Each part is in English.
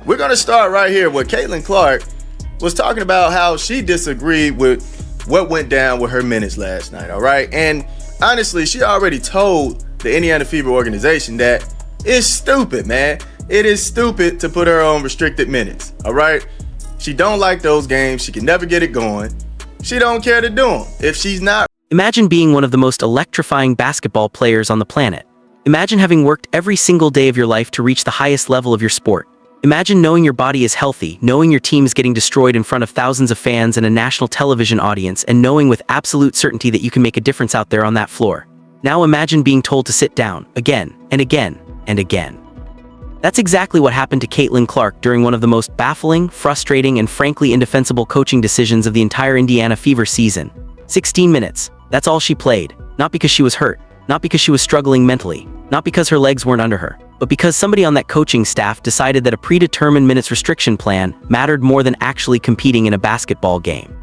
We're going to start right here where Caitlin Clark was talking about how she disagreed with what went down with her minutes last night, all right? And honestly, she already told the Indiana Fever organization that it's stupid, man. It is stupid to put her on restricted minutes, all right? She don't like those games. She can never get it going. She don't care to do them. If she's not... Imagine being one of the most electrifying basketball players on the planet. Imagine having worked every single day of your life to reach the highest level of your sport. Imagine knowing your body is healthy, knowing your team is getting destroyed in front of thousands of fans and a national television audience, and knowing with absolute certainty that you can make a difference out there on that floor. Now imagine being told to sit down, again, and again, and again. That's exactly what happened to Caitlin Clark during one of the most baffling, frustrating, and frankly indefensible coaching decisions of the entire Indiana Fever season. 16 minutes. That's all she played. Not because she was hurt, not because she was struggling mentally, not because her legs weren't under her, but because somebody on that coaching staff decided that a predetermined minutes restriction plan mattered more than actually competing in a basketball game.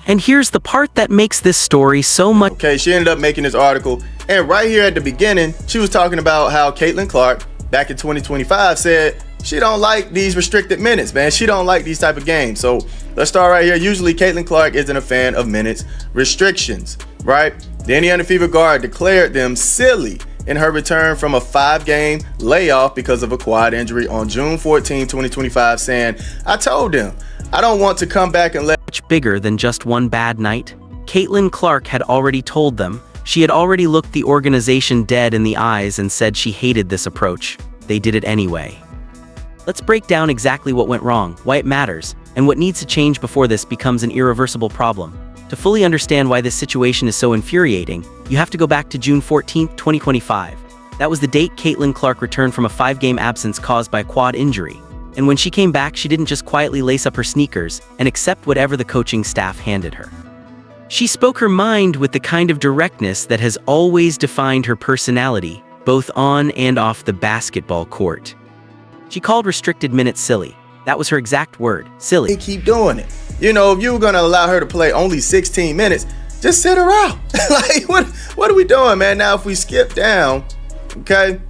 And here's the part that makes this story so much... Okay, she ended up making this article, and right here at the beginning, she was talking about how Caitlin Clark, back in 2025, said she don't like these restricted minutes, man. She don't like these type of games. So let's start right here. Usually, Caitlin Clark isn't a fan of minutes restrictions, right? The Indiana Fever guard declared them silly in her return from a 5-game layoff because of a quad injury on June 14, 2025, saying, "I told them I don't want to come back and let..." Much bigger than just one bad night. Caitlin Clark had already told them. She had already looked the organization dead in the eyes and said she hated this approach. They did it anyway. Let's break down exactly what went wrong, why it matters, and what needs to change before this becomes an irreversible problem. To fully understand why this situation is so infuriating, you have to go back to June 14, 2025. That was the date Caitlin Clark returned from a 5-game absence caused by a quad injury. And when she came back, she didn't just quietly lace up her sneakers and accept whatever the coaching staff handed her. She spoke her mind with the kind of directness that has always defined her personality, both on and off the basketball court. She called restricted minutes silly. That was her exact word, silly. They keep doing it. You know, if you were going to allow her to play only 16 minutes, just sit her out. Like, what are we doing, man? Now, if we skip down, okay,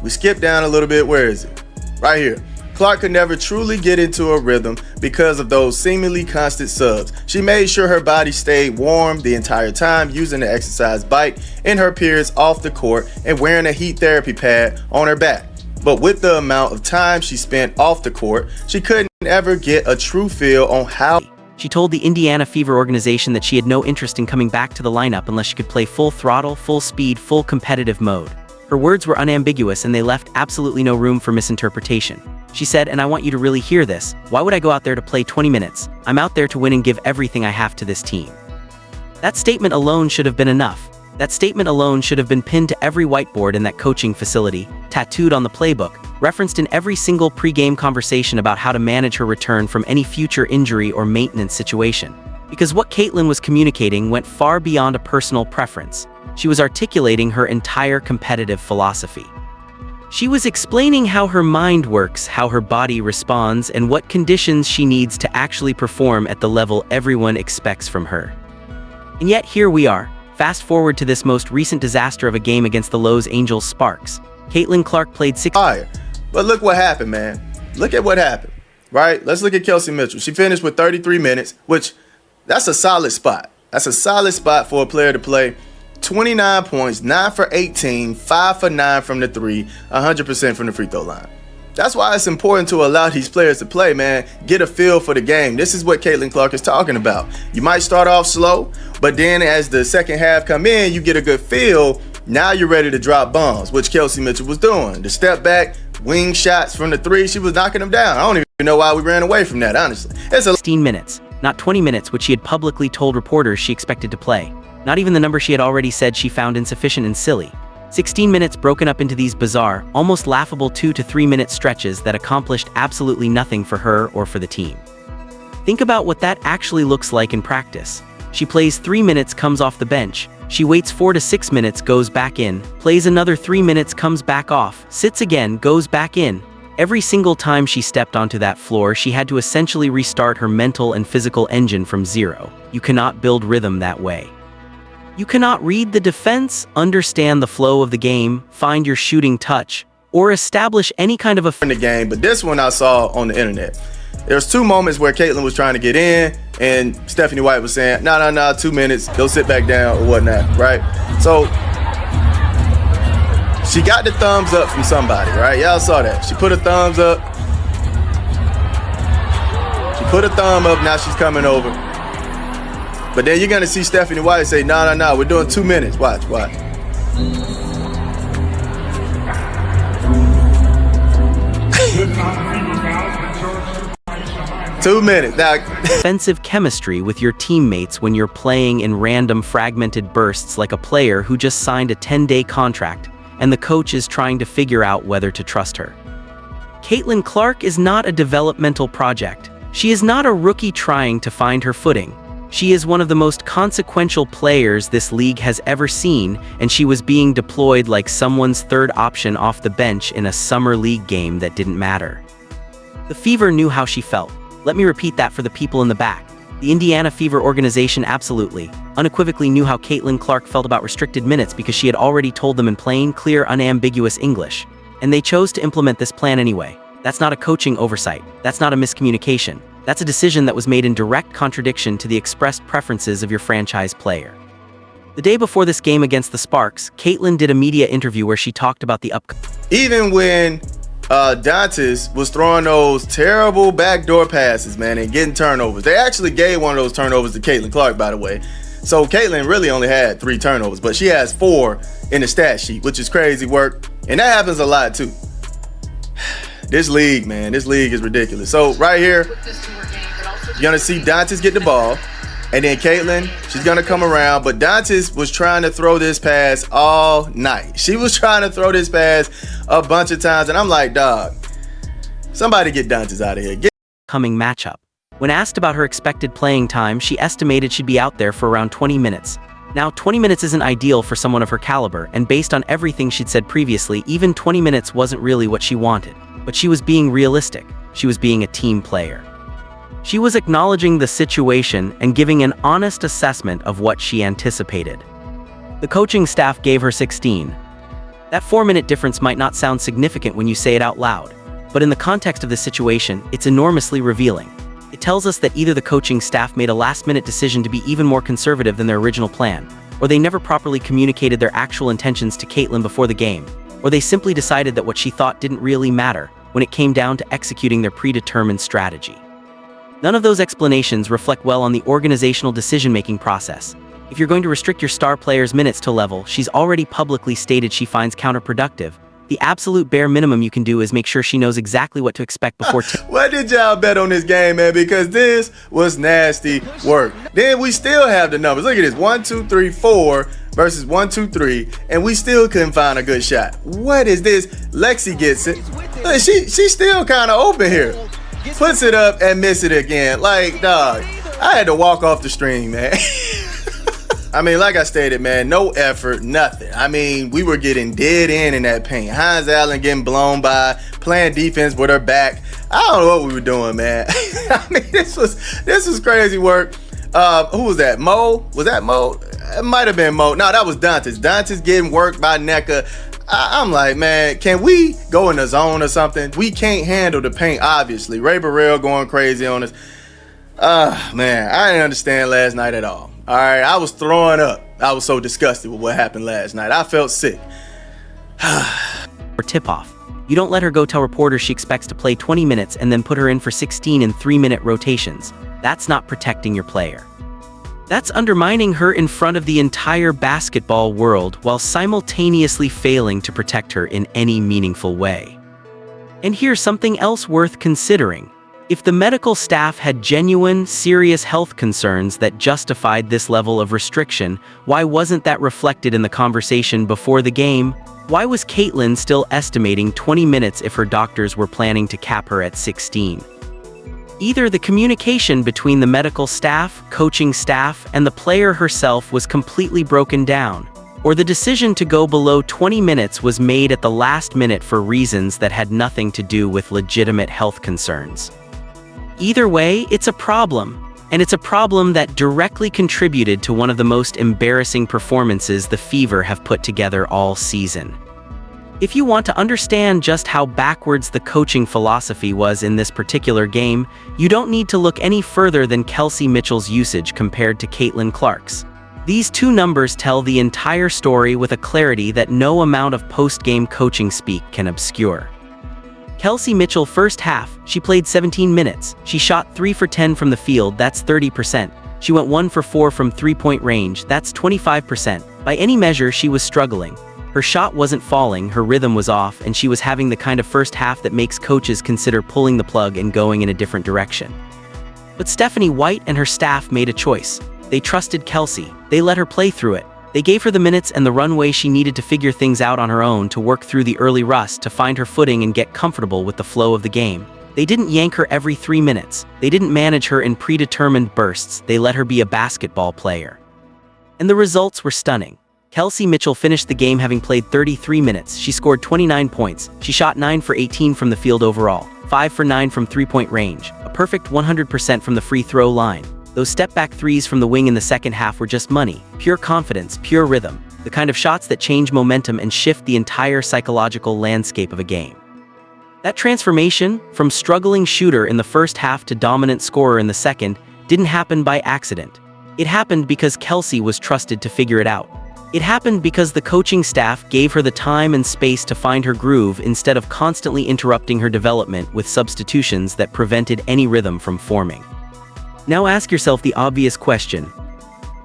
we skip down a little bit. Where is it? Right here. Clark could never truly get into a rhythm because of those seemingly constant subs. She made sure her body stayed warm the entire time, using the exercise bike in her periods off the court and wearing a heat therapy pad on her back. But with the amount of time she spent off the court, she couldn't ever get a true feel on how... She told the Indiana Fever organization that she had no interest in coming back to the lineup unless she could play full throttle, full speed, full competitive mode. Her words were unambiguous and they left absolutely no room for misinterpretation. She said, "And I want you to really hear this. Why would I go out there to play 20 minutes? I'm out there to win and give everything I have to this team." That statement alone should have been enough. That statement alone should have been pinned to every whiteboard in that coaching facility, tattooed on the playbook, referenced in every single pre-game conversation about how to manage her return from any future injury or maintenance situation. Because what Caitlin was communicating went far beyond a personal preference. She was articulating her entire competitive philosophy. She was explaining how her mind works, how her body responds, and what conditions she needs to actually perform at the level everyone expects from her. And yet here we are. Fast forward to this most recent disaster of a game against the Los Angeles Sparks. Caitlin Clark played 6... But look what happened, man. Look at what happened, right? Let's look at Kelsey Mitchell. She finished with 33 minutes, which that's a solid spot. That's a solid spot for a player to play. 29 points, 9 for 18, 5 for 9 from the 3, 100% from the free throw line. That's why it's important to allow these players to play, man. Get a feel for the game. This is what Caitlin Clark is talking about. You might start off slow, but then as the second half come in, you get a good feel. Now you're ready to drop bombs, which Kelsey Mitchell was doing. The step back, wing shots from the 3, she was knocking them down. I don't even know why we ran away from that, honestly. It's 16 minutes, not 20 minutes, which she had publicly told reporters she expected to play. Not even the number she had already said she found insufficient and silly. 16 minutes broken up into these bizarre, almost laughable 2 to 3 minute stretches that accomplished absolutely nothing for her or for the team. Think about what that actually looks like in practice. She plays 3 minutes, comes off the bench. She waits 4 to 6 minutes, goes back in, plays another 3 minutes, comes back off, sits again, goes back in. Every single time she stepped onto that floor, she had to essentially restart her mental and physical engine from zero. You cannot build rhythm that way. You cannot read the defense, understand the flow of the game, find your shooting touch, or establish any kind of in the game, but this one I saw on the internet. There's 2 moments where Caitlin was trying to get in, and Stephanie White was saying, no, 2 minutes, go sit back down or whatnot, right? So she got the thumbs up from somebody, right? Y'all saw that. She put a thumbs up. She put a thumb up, now she's coming over. But then you're gonna see Stephanie White say, no, we're doing 2 minutes. Watch. 2 minutes. Now, offensive chemistry with your teammates when you're playing in random fragmented bursts like a player who just signed a 10-day contract and the coach is trying to figure out whether to trust her. Caitlin Clark is not a developmental project. She is not a rookie trying to find her footing. She is one of the most consequential players this league has ever seen, and she was being deployed like someone's third option off the bench in a summer league game that didn't matter. The Fever knew how she felt. Let me repeat that for the people in the back. The Indiana Fever organization absolutely, unequivocally knew how Caitlin Clark felt about restricted minutes because she had already told them in plain, clear, unambiguous English. And they chose to implement this plan anyway. That's not a coaching oversight. That's not a miscommunication. That's a decision that was made in direct contradiction to the expressed preferences of your franchise player. The day before this game against the Sparks, Caitlin did a media interview where she talked about the upcoming. Even when Dantas was throwing those terrible backdoor passes, man, and getting turnovers. They actually gave one of those turnovers to Caitlin Clark, by the way. So Caitlin really only had 3 turnovers, but she has 4 in the stat sheet, which is crazy work. And that happens a lot too. This league, man, this league is ridiculous. So right here, you're gonna see Dantas get the ball, and then Caitlin, she's gonna come around, but Dantas was trying to throw this pass all night. She was trying to throw this pass a bunch of times, and I'm like, dog, somebody get Dantas out of here. Coming matchup. When asked about her expected playing time, she estimated she'd be out there for around 20 minutes. Now, 20 minutes isn't ideal for someone of her caliber, and based on everything she'd said previously, even 20 minutes wasn't really what she wanted. But she was being realistic. She was being a team player. She was acknowledging the situation and giving an honest assessment of what she anticipated. The coaching staff gave her 16. That 4-minute difference might not sound significant when you say it out loud, but in the context of this situation, it's enormously revealing. It tells us that either the coaching staff made a last-minute decision to be even more conservative than their original plan, or they never properly communicated their actual intentions to Caitlin before the game, or they simply decided that what she thought didn't really matter when it came down to executing their predetermined strategy. None of those explanations reflect well on the organizational decision-making process. If you're going to restrict your star player's minutes to a level she's already publicly stated she finds counterproductive, the absolute bare minimum you can do is make sure she knows exactly what to expect before. What did y'all bet on this game, man? Because this was nasty work. Then we still have the numbers. Look at this, 1, 2, 3, 4 versus 1, 2, 3, and we still couldn't find a good shot. What is this? Lexi gets it. Look, she's still kind of open here. Puts it up and miss it again. Like, dog, I had to walk off the stream, man. I mean, like I stated, man, no effort, nothing. I mean, we were getting dead in that paint. Hines Allen getting blown by, playing defense with her back. I don't know what we were doing, man. I mean, this was crazy work. Who was that? Mo? Was that Mo? It might have been Mo. No, that was Dantas. Dantas getting worked by NECA. I'm like, man, can we go in the zone or something? We can't handle the paint, obviously. Ray Burrell going crazy on us. Man, I didn't understand last night at all. All right, I was throwing up. I was so disgusted with what happened last night. I felt sick. Or tip-off. You don't let her go tell reporters she expects to play 20 minutes and then put her in for 16 in 3-minute rotations. That's not protecting your player. That's undermining her in front of the entire basketball world while simultaneously failing to protect her in any meaningful way. And here's something else worth considering. If the medical staff had genuine, serious health concerns that justified this level of restriction, why wasn't that reflected in the conversation before the game? Why was Caitlin still estimating 20 minutes if her doctors were planning to cap her at 16? Either the communication between the medical staff, coaching staff, and the player herself was completely broken down, or the decision to go below 20 minutes was made at the last minute for reasons that had nothing to do with legitimate health concerns. Either way, it's a problem, and it's a problem that directly contributed to one of the most embarrassing performances the Fever have put together all season. If you want to understand just how backwards the coaching philosophy was in this particular game, you don't need to look any further than Kelsey Mitchell's usage compared to Caitlin Clark's. These two numbers tell the entire story with a clarity that no amount of post-game coaching speak can obscure. Kelsey Mitchell first half, she played 17 minutes. She shot 3 for 10 from the field, that's 30%. She went 1 for 4 from three-point range, that's 25%. By any measure, she was struggling. Her shot wasn't falling, her rhythm was off, and she was having the kind of first half that makes coaches consider pulling the plug and going in a different direction. But Stephanie White and her staff made a choice. They trusted Kelsey. They let her play through it. They gave her the minutes and the runway she needed to figure things out on her own, to work through the early rust, to find her footing and get comfortable with the flow of the game. They didn't yank her every 3 minutes. They didn't manage her in predetermined bursts. They let her be a basketball player. And the results were stunning. Kelsey Mitchell finished the game having played 33 minutes. She scored 29 points. She shot 9 for 18 from the field overall, 5 for 9 from three-point range, a perfect 100% from the free throw line. Those step-back threes from the wing in the second half were just money, pure confidence, pure rhythm, the kind of shots that change momentum and shift the entire psychological landscape of a game. That transformation, from struggling shooter in the first half to dominant scorer in the second, didn't happen by accident. It happened because Kelsey was trusted to figure it out. It happened because the coaching staff gave her the time and space to find her groove instead of constantly interrupting her development with substitutions that prevented any rhythm from forming. Now ask yourself the obvious question.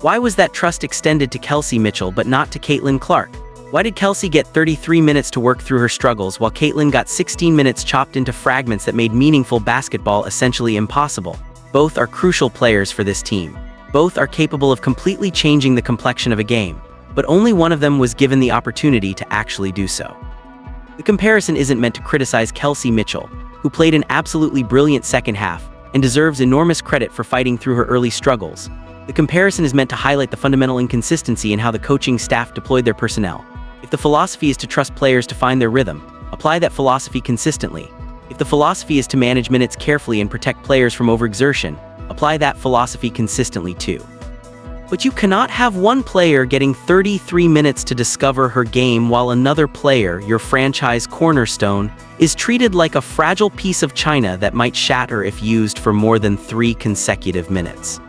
Why was that trust extended to Kelsey Mitchell but not to Caitlin Clark? Why did Kelsey get 33 minutes to work through her struggles while Caitlin got 16 minutes chopped into fragments that made meaningful basketball essentially impossible? Both are crucial players for this team. Both are capable of completely changing the complexion of a game, but only one of them was given the opportunity to actually do so. The comparison isn't meant to criticize Kelsey Mitchell, who played an absolutely brilliant second half and deserves enormous credit for fighting through her early struggles. The comparison is meant to highlight the fundamental inconsistency in how the coaching staff deployed their personnel. If the philosophy is to trust players to find their rhythm, apply that philosophy consistently. If the philosophy is to manage minutes carefully and protect players from overexertion, apply that philosophy consistently too. But you cannot have one player getting 33 minutes to discover her game while another player, your franchise cornerstone, is treated like a fragile piece of china that might shatter if used for more than 3 consecutive minutes.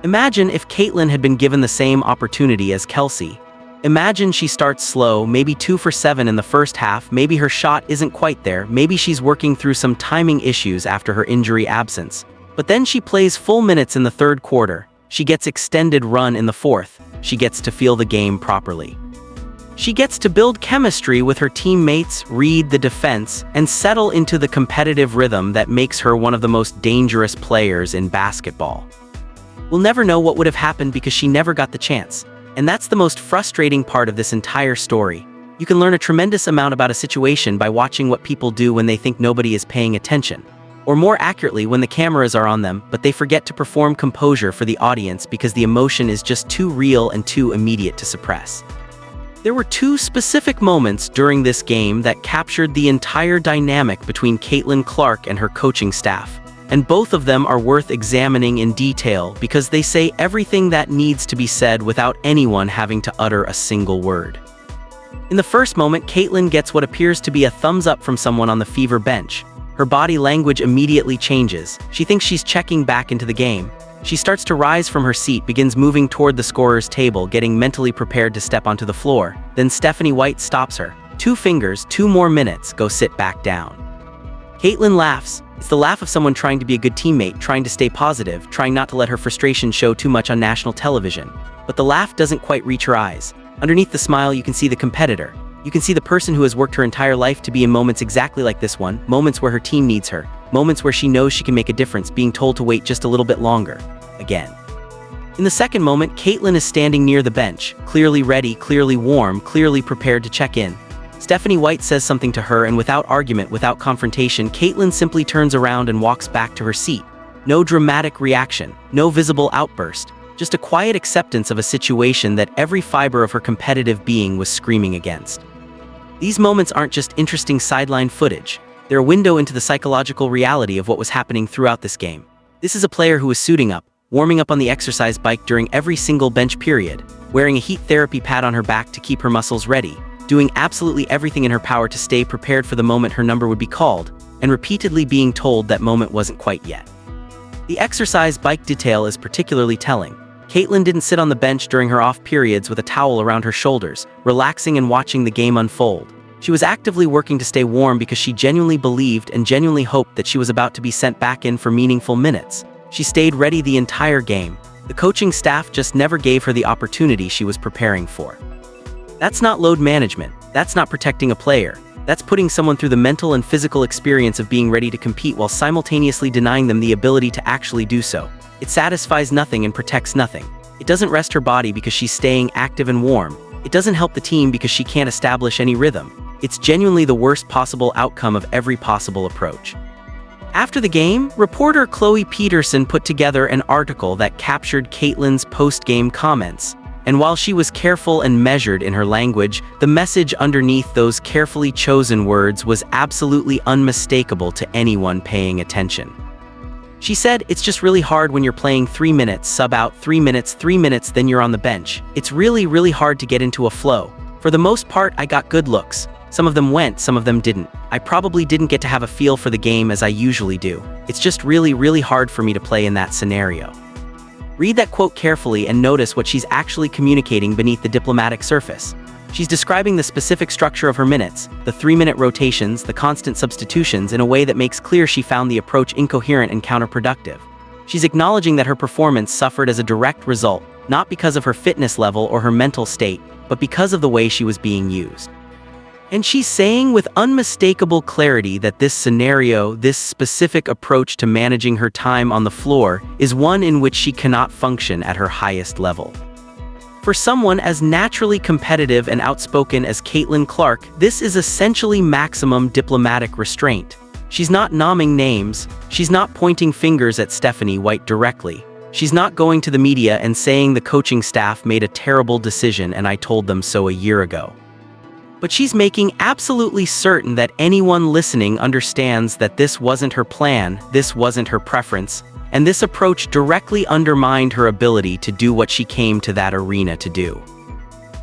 Imagine if Caitlin had been given the same opportunity as Kelsey. Imagine she starts slow, maybe 2 for 7 in the first half, maybe her shot isn't quite there, maybe she's working through some timing issues after her injury absence. But then she plays full minutes in the third quarter. She gets extended run in the fourth. She gets to feel the game properly. She gets to build chemistry with her teammates, read the defense, and settle into the competitive rhythm that makes her one of the most dangerous players in basketball. We'll never know what would have happened because she never got the chance. And that's the most frustrating part of this entire story. You can learn a tremendous amount about a situation by watching what people do when they think nobody is paying attention. Or more accurately, when the cameras are on them, but they forget to perform composure for the audience because the emotion is just too real and too immediate to suppress. There were 2 specific moments during this game that captured the entire dynamic between Caitlin Clark and her coaching staff. And both of them are worth examining in detail because they say everything that needs to be said without anyone having to utter a single word. In the first moment, Caitlin gets what appears to be a thumbs up from someone on the Fever bench. Her body language immediately changes. She thinks she's checking back into the game. She starts to rise from her seat, begins moving toward the scorer's table, getting mentally prepared to step onto the floor. Then Stephanie White stops her. 2 fingers, 2 more minutes, go sit back down. Caitlin laughs. It's the laugh of someone trying to be a good teammate, trying to stay positive, trying not to let her frustration show too much on national television. But the laugh doesn't quite reach her eyes. Underneath the smile, you can see the competitor. You can see the person who has worked her entire life to be in moments exactly like this one, moments where her team needs her, moments where she knows she can make a difference, being told to wait just a little bit longer. Again. In the second moment, Caitlin is standing near the bench, clearly ready, clearly warm, clearly prepared to check in. Stephanie White says something to her, and without argument, without confrontation, Caitlin simply turns around and walks back to her seat. No dramatic reaction, no visible outburst, just a quiet acceptance of a situation that every fiber of her competitive being was screaming against. These moments aren't just interesting sideline footage. They're a window into the psychological reality of what was happening throughout this game. This is a player who was suiting up, warming up on the exercise bike during every single bench period, wearing a heat therapy pad on her back to keep her muscles ready, doing absolutely everything in her power to stay prepared for the moment her number would be called, and repeatedly being told that moment wasn't quite yet. The exercise bike detail is particularly telling. Caitlin didn't sit on the bench during her off periods with a towel around her shoulders, relaxing and watching the game unfold. She was actively working to stay warm because she genuinely believed and genuinely hoped that she was about to be sent back in for meaningful minutes. She stayed ready the entire game. The coaching staff just never gave her the opportunity she was preparing for. That's not load management. That's not protecting a player. That's putting someone through the mental and physical experience of being ready to compete while simultaneously denying them the ability to actually do so. It satisfies nothing and protects nothing. It doesn't rest her body because she's staying active and warm. It doesn't help the team because she can't establish any rhythm. It's genuinely the worst possible outcome of every possible approach. After the game, reporter Chloe Peterson put together an article that captured Caitlin's post-game comments. And while she was careful and measured in her language, the message underneath those carefully chosen words was absolutely unmistakable to anyone paying attention. She said, "It's just really hard when you're playing 3 minutes, sub out 3 minutes, 3 minutes, then you're on the bench. It's really, really hard to get into a flow. For the most part, I got good looks. Some of them went, some of them didn't. I probably didn't get to have a feel for the game as I usually do. It's just really, really hard for me to play in that scenario." Read that quote carefully and notice what she's actually communicating beneath the diplomatic surface. She's describing the specific structure of her minutes, the 3-minute rotations, the constant substitutions in a way that makes clear she found the approach incoherent and counterproductive. She's acknowledging that her performance suffered as a direct result, not because of her fitness level or her mental state, but because of the way she was being used. And she's saying with unmistakable clarity that this scenario, this specific approach to managing her time on the floor, is one in which she cannot function at her highest level. For someone as naturally competitive and outspoken as Caitlin Clark, this is essentially maximum diplomatic restraint. She's not nomming names, she's not pointing fingers at Stephanie White directly. She's not going to the media and saying the coaching staff made a terrible decision and I told them so a year ago. But she's making absolutely certain that anyone listening understands that this wasn't her plan, this wasn't her preference, and this approach directly undermined her ability to do what she came to that arena to do.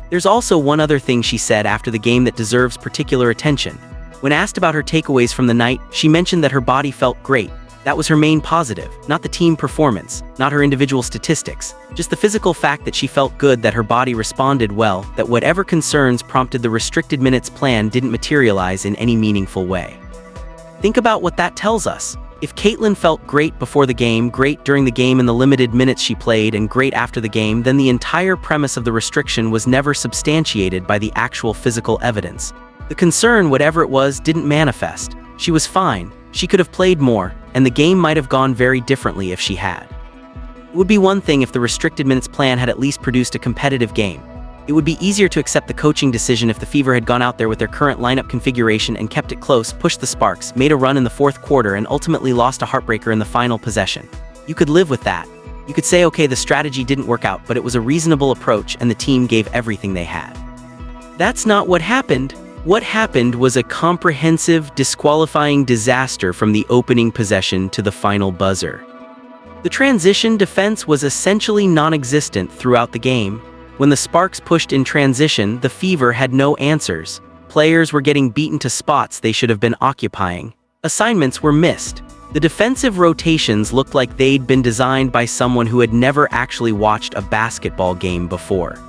There's also one other thing she said after the game that deserves particular attention. When asked about her takeaways from the night, she mentioned that her body felt great. That was her main positive, not the team performance, not her individual statistics, just the physical fact that she felt good, that her body responded well, that whatever concerns prompted the restricted minutes plan didn't materialize in any meaningful way. Think about what that tells us. If Caitlin felt great before the game, great during the game in the limited minutes she played, and great after the game, then the entire premise of the restriction was never substantiated by the actual physical evidence. The concern, whatever it was, didn't manifest. She was fine, she could have played more, and the game might have gone very differently if she had. It would be one thing if the restricted minutes plan had at least produced a competitive game. It would be easier to accept the coaching decision if the Fever had gone out there with their current lineup configuration and kept it close, pushed the Sparks, made a run in the fourth quarter, and ultimately lost a heartbreaker in the final possession. You could live with that. You could say, okay, the strategy didn't work out, but it was a reasonable approach and the team gave everything they had. That's not what happened. What happened was a comprehensive, disqualifying disaster from the opening possession to the final buzzer. The transition defense was essentially non-existent throughout the game. When the Sparks pushed in transition, the Fever had no answers. Players were getting beaten to spots they should have been occupying. Assignments were missed. The defensive rotations looked like they'd been designed by someone who had never actually watched a basketball game before.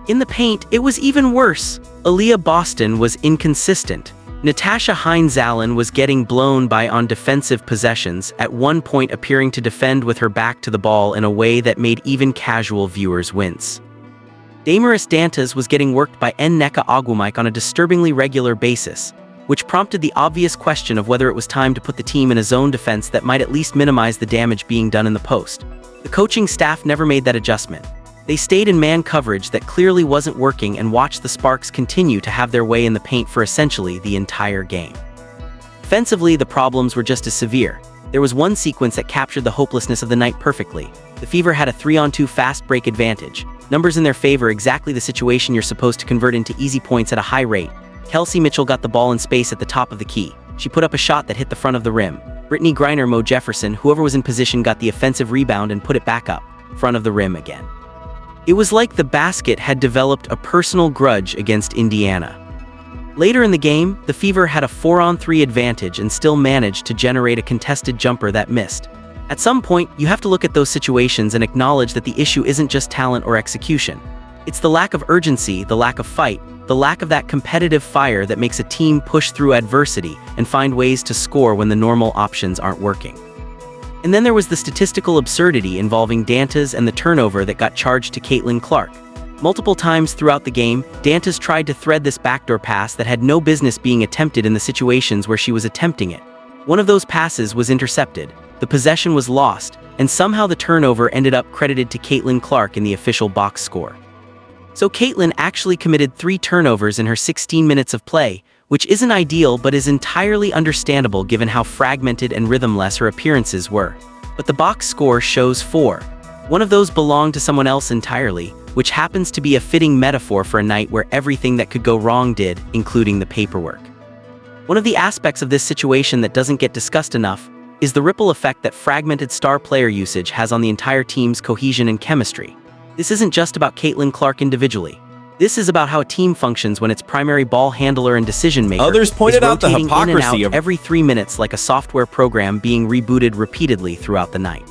In the paint, it was even worse. Aaliyah Boston was inconsistent. Natasha Hines-Allen was getting blown by on defensive possessions, at one point appearing to defend with her back to the ball in a way that made even casual viewers wince. Damaris Dantas was getting worked by Nneka Ogwumike on a disturbingly regular basis, which prompted the obvious question of whether it was time to put the team in a zone defense that might at least minimize the damage being done in the post. The coaching staff never made that adjustment. They stayed in man coverage that clearly wasn't working and watched the Sparks continue to have their way in the paint for essentially the entire game. Offensively, the problems were just as severe. There was one sequence that captured the hopelessness of the night perfectly. The Fever had a 3-on-2 fast break advantage. Numbers in their favor, exactly the situation you're supposed to convert into easy points at a high rate. Kelsey Mitchell got the ball in space at the top of the key. She put up a shot that hit the front of the rim. Brittany Griner, Mo Jefferson, whoever was in position, got the offensive rebound and put it back up, front of the rim again. It was like the basket had developed a personal grudge against Indiana. Later in the game, the Fever had a 4-on-3 advantage and still managed to generate a contested jumper that missed. At some point, you have to look at those situations and acknowledge that the issue isn't just talent or execution. It's the lack of urgency, the lack of fight, the lack of that competitive fire that makes a team push through adversity and find ways to score when the normal options aren't working. And then there was the statistical absurdity involving Dantas and the turnover that got charged to Caitlin Clark. Multiple times throughout the game, Dantas tried to thread this backdoor pass that had no business being attempted in the situations where she was attempting it. One of those passes was intercepted, the possession was lost, and somehow the turnover ended up credited to Caitlin Clark in the official box score. So Caitlin actually committed 3 turnovers in her 16 minutes of play, which isn't ideal but is entirely understandable given how fragmented and rhythmless her appearances were. But the box score shows 4. One of those belonged to someone else entirely, which happens to be a fitting metaphor for a night where everything that could go wrong did, including the paperwork. One of the aspects of this situation that doesn't get discussed enough is the ripple effect that fragmented star player usage has on the entire team's cohesion and chemistry. This isn't just about Caitlin Clark individually. This is about how a team functions when its primary ball handler and decision maker Others pointed out the rotating in and hypocrisy out of every 3 minutes like a software program being rebooted repeatedly throughout the night.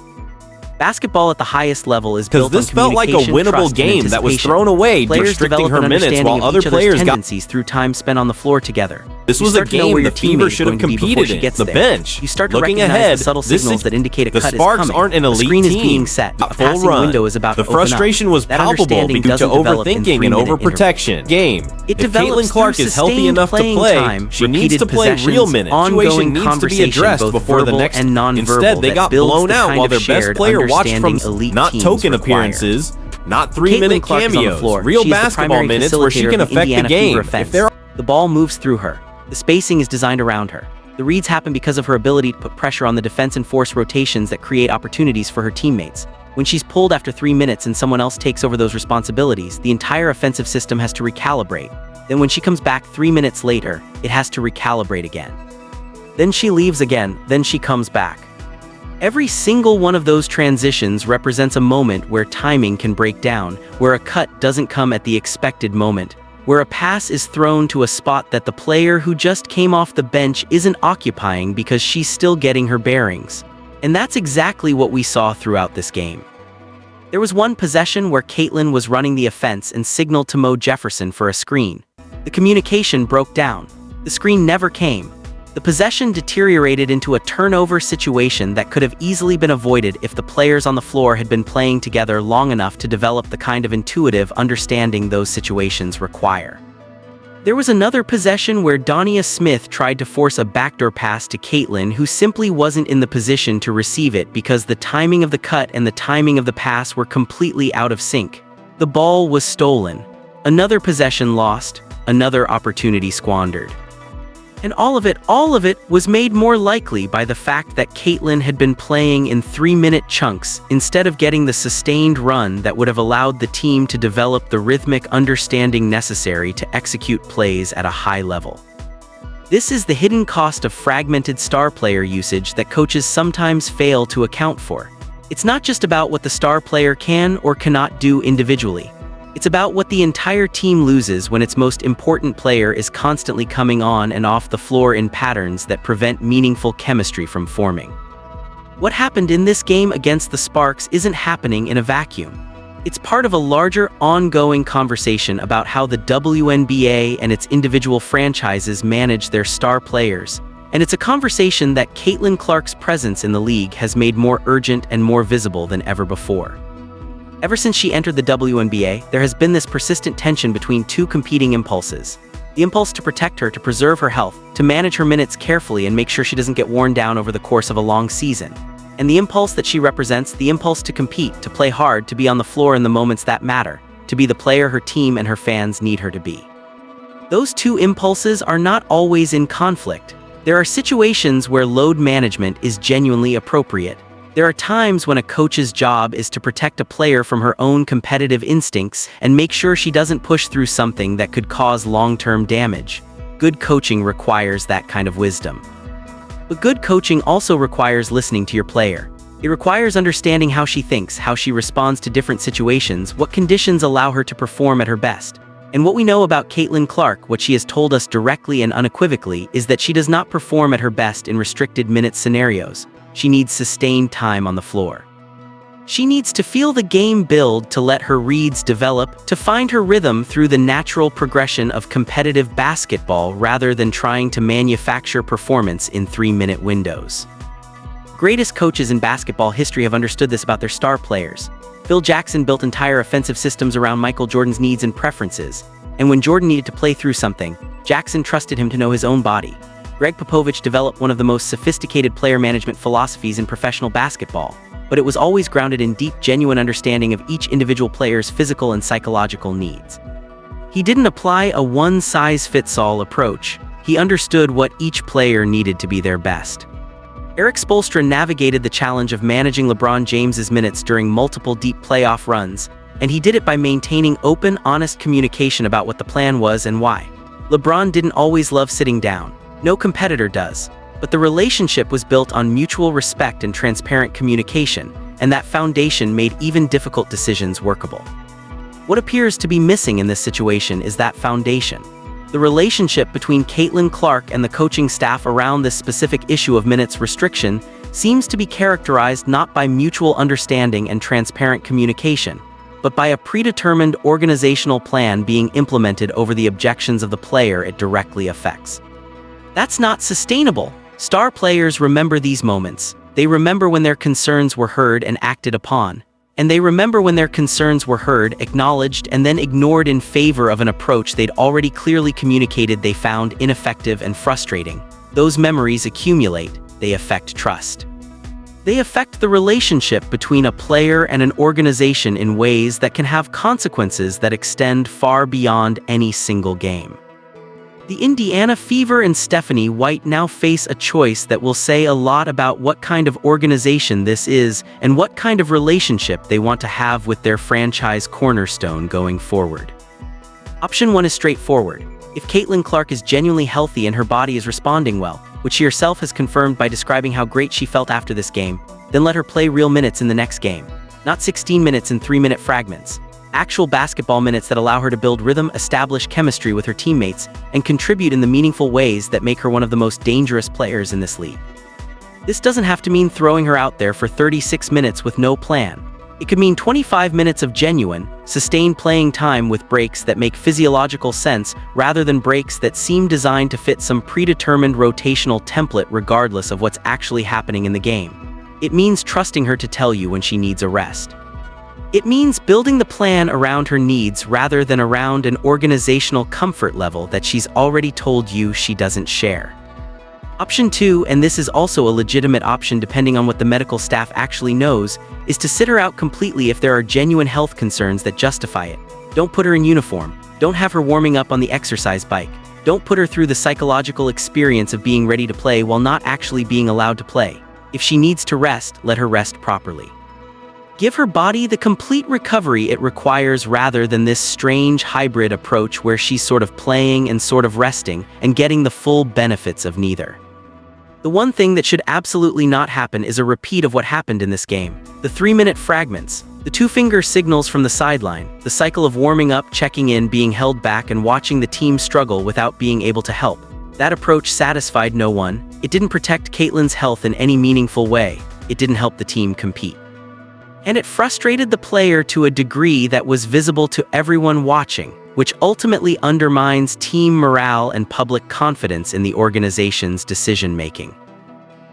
Basketball at the highest level is built on this felt like a communication, winnable trust, and game that was anticipation. thrown away, Players restricting develop her an minutes understanding while of other each other's players got. tendencies through time spent on the floor together. This You was a start to know game where your the Fever teammate is should have going to be before competed she in. gets The there. bench. You start to Looking recognize ahead, the subtle signals that indicate a the cut is Sparks coming. aren't an A elite screen is team. being set. A Full passing run. window is about The to open up. frustration was That palpable understanding due to doesn't develop in overthinking and 3-minute overprotection. intervals. It If develops Caitlin Clark through is healthy sustained enough to playing play, time, she needs repeated to play real possessions, minutes. ongoing Situation needs to be conversation, addressed both before the verbal next. and nonverbal, Instead, they that got builds blown the out kind while of their best shared player watched from understanding elite not teams token require. appearances, not Caitlin 3-minute Clark is on the cameos, floor. real She's the basketball primary minutes where she facilitator can of affect the Indiana game. Fever If offense. they're The ball moves through her. The spacing is designed around her. The reads happen because of her ability to put pressure on the defense and force rotations that create opportunities for her teammates. When she's pulled after 3 minutes and someone else takes over those responsibilities, the entire offensive system has to recalibrate. Then when she comes back 3 minutes later, it has to recalibrate again. Then she leaves again, then she comes back. Every single one of those transitions represents a moment where timing can break down, where a cut doesn't come at the expected moment, where a pass is thrown to a spot that the player who just came off the bench isn't occupying because she's still getting her bearings. And that's exactly what we saw throughout this game. There was one possession where Caitlin was running the offense and signaled to Mo Jefferson for a screen. The communication broke down. The screen never came. The possession deteriorated into a turnover situation that could have easily been avoided if the players on the floor had been playing together long enough to develop the kind of intuitive understanding those situations require. There was another possession where Donia Smith tried to force a backdoor pass to Caitlin, who simply wasn't in the position to receive it because the timing of the cut and the timing of the pass were completely out of sync. The ball was stolen. Another possession lost. Another opportunity squandered. And all of it was made more likely by the fact that Caitlin had been playing in 3-minute chunks instead of getting the sustained run that would have allowed the team to develop the rhythmic understanding necessary to execute plays at a high level. This is the hidden cost of fragmented star player usage that coaches sometimes fail to account for. It's not just about what the star player can or cannot do individually. It's about what the entire team loses when its most important player is constantly coming on and off the floor in patterns that prevent meaningful chemistry from forming. What happened in this game against the Sparks isn't happening in a vacuum. It's part of a larger, ongoing conversation about how the WNBA and its individual franchises manage their star players, and it's a conversation that Caitlin Clark's presence in the league has made more urgent and more visible than ever before. Ever since she entered the WNBA, there has been this persistent tension between two competing impulses. The impulse to protect her, to preserve her health, to manage her minutes carefully and make sure she doesn't get worn down over the course of a long season. And the impulse that she represents, the impulse to compete, to play hard, to be on the floor in the moments that matter, to be the player her team and her fans need her to be. Those two impulses are not always in conflict. There are situations where load management is genuinely appropriate. There are times when a coach's job is to protect a player from her own competitive instincts and make sure she doesn't push through something that could cause long-term damage. Good coaching requires that kind of wisdom. But good coaching also requires listening to your player. It requires understanding how she thinks, how she responds to different situations, what conditions allow her to perform at her best. And what we know about Caitlin Clark, what she has told us directly and unequivocally, is that she does not perform at her best in restricted minute scenarios. She needs sustained time on the floor. She needs to feel the game build, to let her reads develop, to find her rhythm through the natural progression of competitive basketball rather than trying to manufacture performance in 3-minute windows. Greatest coaches in basketball history have understood this about their star players. Phil Jackson built entire offensive systems around Michael Jordan's needs and preferences, and when Jordan needed to play through something, Jackson trusted him to know his own body. Greg Popovich developed one of the most sophisticated player management philosophies in professional basketball, but it was always grounded in deep, genuine understanding of each individual player's physical and psychological needs. He didn't apply a one-size-fits-all approach. He understood what each player needed to be their best. Erik Spoelstra navigated the challenge of managing LeBron James's minutes during multiple deep playoff runs, and he did it by maintaining open, honest communication about what the plan was and why. LeBron didn't always love sitting down. No competitor does. But the relationship was built on mutual respect and transparent communication, and that foundation made even difficult decisions workable. What appears to be missing in this situation is that foundation. The relationship between Caitlin Clark and the coaching staff around this specific issue of minutes restriction seems to be characterized not by mutual understanding and transparent communication, but by a predetermined organizational plan being implemented over the objections of the player it directly affects. That's not sustainable. Star players remember these moments. They remember when their concerns were heard and acted upon. And they remember when their concerns were heard, acknowledged, and then ignored in favor of an approach they'd already clearly communicated they found ineffective and frustrating. Those memories accumulate. They affect trust. They affect the relationship between a player and an organization in ways that can have consequences that extend far beyond any single game. The Indiana Fever and Stephanie White now face a choice that will say a lot about what kind of organization this is and what kind of relationship they want to have with their franchise cornerstone going forward. Option 1 is straightforward. If Caitlin Clark is genuinely healthy and her body is responding well, which she herself has confirmed by describing how great she felt after this game, then let her play real minutes in the next game. Not 16 minutes in 3-minute fragments. Actual basketball minutes that allow her to build rhythm, establish chemistry with her teammates, and contribute in the meaningful ways that make her one of the most dangerous players in this league. This doesn't have to mean throwing her out there for 36 minutes with no plan. It could mean 25 minutes of genuine, sustained playing time with breaks that make physiological sense rather than breaks that seem designed to fit some predetermined rotational template regardless of what's actually happening in the game. It means trusting her to tell you when she needs a rest. It means building the plan around her needs rather than around an organizational comfort level that she's already told you she doesn't share. Option 2, and this is also a legitimate option depending on what the medical staff actually knows, is to sit her out completely if there are genuine health concerns that justify it. Don't put her in uniform. Don't have her warming up on the exercise bike. Don't put her through the psychological experience of being ready to play while not actually being allowed to play. If she needs to rest, let her rest properly. Give her body the complete recovery it requires rather than this strange hybrid approach where she's sort of playing and sort of resting and getting the full benefits of neither. The one thing that should absolutely not happen is a repeat of what happened in this game. The 3-minute fragments, the 2-finger signals from the sideline, the cycle of warming up, checking in, being held back, and watching the team struggle without being able to help. That approach satisfied no one. It didn't protect Caitlin's health in any meaningful way. It didn't help the team compete. And it frustrated the player to a degree that was visible to everyone watching, which ultimately undermines team morale and public confidence in the organization's decision-making.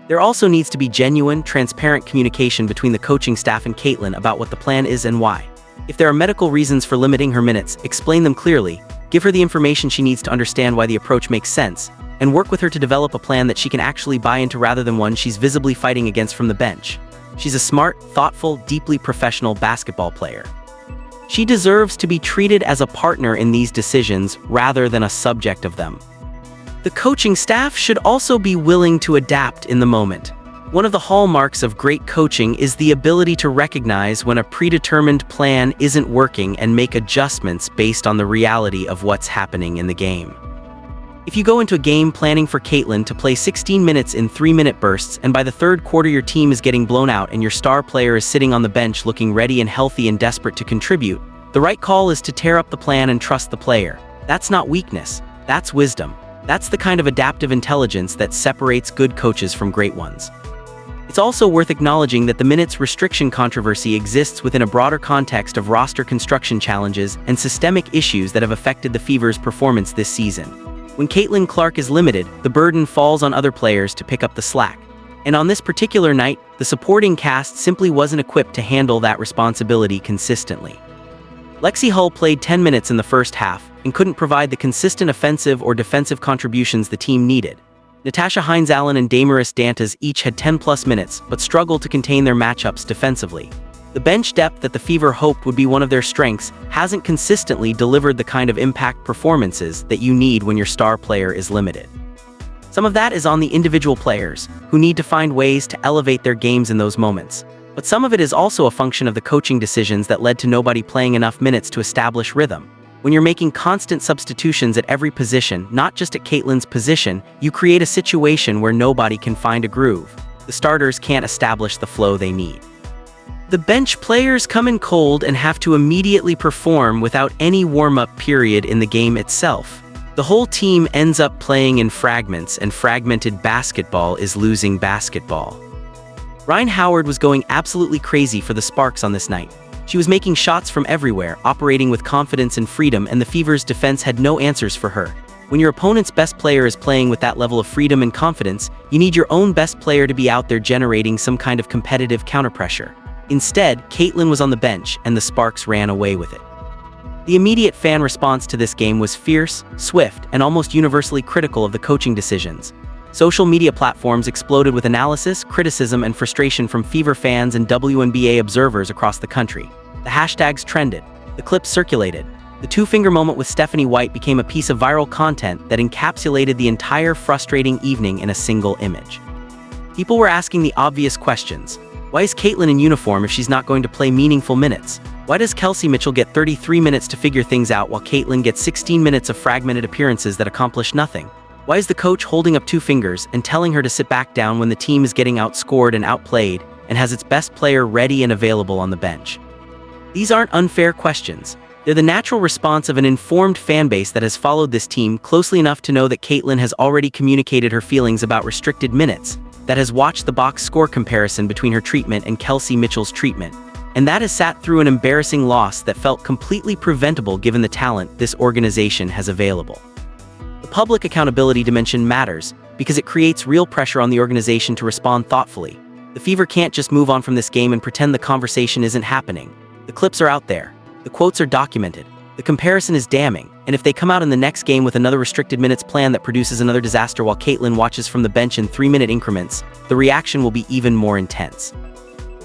There also needs to be genuine, transparent communication between the coaching staff and Caitlin about what the plan is and why. If there are medical reasons for limiting her minutes, explain them clearly, give her the information she needs to understand why the approach makes sense, and work with her to develop a plan that she can actually buy into rather than one she's visibly fighting against from the bench. She's a smart, thoughtful, deeply professional basketball player. She deserves to be treated as a partner in these decisions rather than a subject of them. The coaching staff should also be willing to adapt in the moment. One of the hallmarks of great coaching is the ability to recognize when a predetermined plan isn't working and make adjustments based on the reality of what's happening in the game. If you go into a game planning for Caitlin to play 16 minutes in 3-minute bursts, and by the third quarter your team is getting blown out and your star player is sitting on the bench looking ready and healthy and desperate to contribute, the right call is to tear up the plan and trust the player. That's not weakness, that's wisdom. That's the kind of adaptive intelligence that separates good coaches from great ones. It's also worth acknowledging that the minutes restriction controversy exists within a broader context of roster construction challenges and systemic issues that have affected the Fever's performance this season. When Caitlin Clark is limited, the burden falls on other players to pick up the slack. And on this particular night, the supporting cast simply wasn't equipped to handle that responsibility consistently. Lexi Hull played 10 minutes in the first half and couldn't provide the consistent offensive or defensive contributions the team needed. Natasha Hines-Allen and Damaris Dantas each had 10-plus minutes, but struggled to contain their matchups defensively. The bench depth that the Fever hoped would be one of their strengths hasn't consistently delivered the kind of impact performances that you need when your star player is limited. Some of that is on the individual players, who need to find ways to elevate their games in those moments. But some of it is also a function of the coaching decisions that led to nobody playing enough minutes to establish rhythm. When you're making constant substitutions at every position, not just at Caitlin's position, you create a situation where nobody can find a groove. The starters can't establish the flow they need. The bench players come in cold and have to immediately perform without any warm-up period in the game itself. The whole team ends up playing in fragments, and fragmented basketball is losing basketball. Rhyne Howard was going absolutely crazy for the Sparks on this night. She was making shots from everywhere, operating with confidence and freedom, and the Fever's defense had no answers for her. When your opponent's best player is playing with that level of freedom and confidence, you need your own best player to be out there generating some kind of competitive counterpressure. Instead, Caitlin was on the bench, and the Sparks ran away with it. The immediate fan response to this game was fierce, swift, and almost universally critical of the coaching decisions. Social media platforms exploded with analysis, criticism, and frustration from Fever fans and WNBA observers across the country. The hashtags trended, the clips circulated. The two-finger moment with Stephanie White became a piece of viral content that encapsulated the entire frustrating evening in a single image. People were asking the obvious questions. Why is Caitlin in uniform if she's not going to play meaningful minutes? Why does Kelsey Mitchell get 33 minutes to figure things out while Caitlin gets 16 minutes of fragmented appearances that accomplish nothing? Why is the coach holding up two fingers and telling her to sit back down when the team is getting outscored and outplayed and has its best player ready and available on the bench? These aren't unfair questions. They're the natural response of an informed fanbase that has followed this team closely enough to know that Caitlin has already communicated her feelings about restricted minutes, that has watched the box score comparison between her treatment and Kelsey Mitchell's treatment, and that has sat through an embarrassing loss that felt completely preventable given the talent this organization has available. The public accountability dimension matters because it creates real pressure on the organization to respond thoughtfully. The Fever can't just move on from this game and pretend the conversation isn't happening. The clips are out there. The quotes are documented. The comparison is damning, and if they come out in the next game with another restricted minutes plan that produces another disaster while Caitlin watches from the bench in 3-minute increments, the reaction will be even more intense.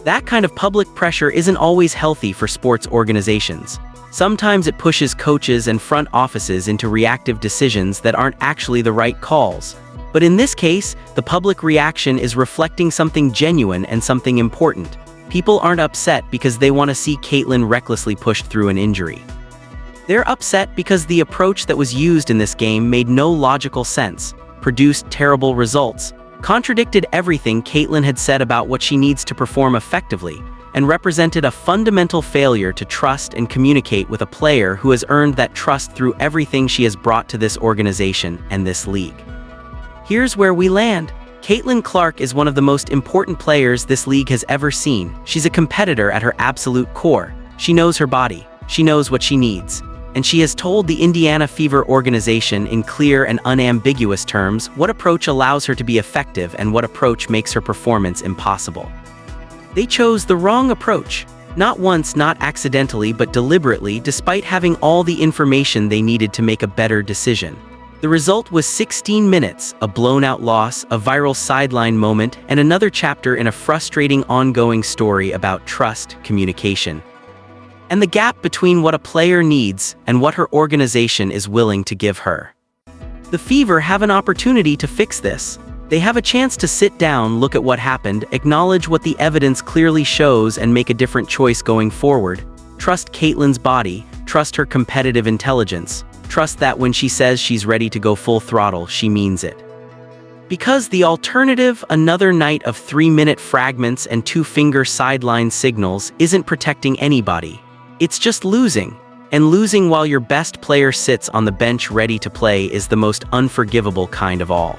That kind of public pressure isn't always healthy for sports organizations. Sometimes it pushes coaches and front offices into reactive decisions that aren't actually the right calls. But in this case, the public reaction is reflecting something genuine and something important. People aren't upset because they want to see Caitlin recklessly pushed through an injury. They're upset because the approach that was used in this game made no logical sense, produced terrible results, contradicted everything Caitlin had said about what she needs to perform effectively, and represented a fundamental failure to trust and communicate with a player who has earned that trust through everything she has brought to this organization and this league. Here's where we land. Caitlin Clark is one of the most important players this league has ever seen. She's a competitor at her absolute core. She knows her body. She knows what she needs. And she has told the Indiana Fever organization in clear and unambiguous terms what approach allows her to be effective and what approach makes her performance impossible. They chose the wrong approach. Not once, not accidentally, but deliberately, despite having all the information they needed to make a better decision. The result was 16 minutes, a blown-out loss, a viral sideline moment, and another chapter in a frustrating ongoing story about trust, communication, and the gap between what a player needs and what her organization is willing to give her. The Fever have an opportunity to fix this. They have a chance to sit down, look at what happened, acknowledge what the evidence clearly shows, and make a different choice going forward. Trust Caitlin's body, trust her competitive intelligence. Trust that when she says she's ready to go full throttle, she means it. Because the alternative, another night of 3-minute fragments and 2-finger sideline signals, isn't protecting anybody. It's just losing. And losing while your best player sits on the bench ready to play is the most unforgivable kind of all.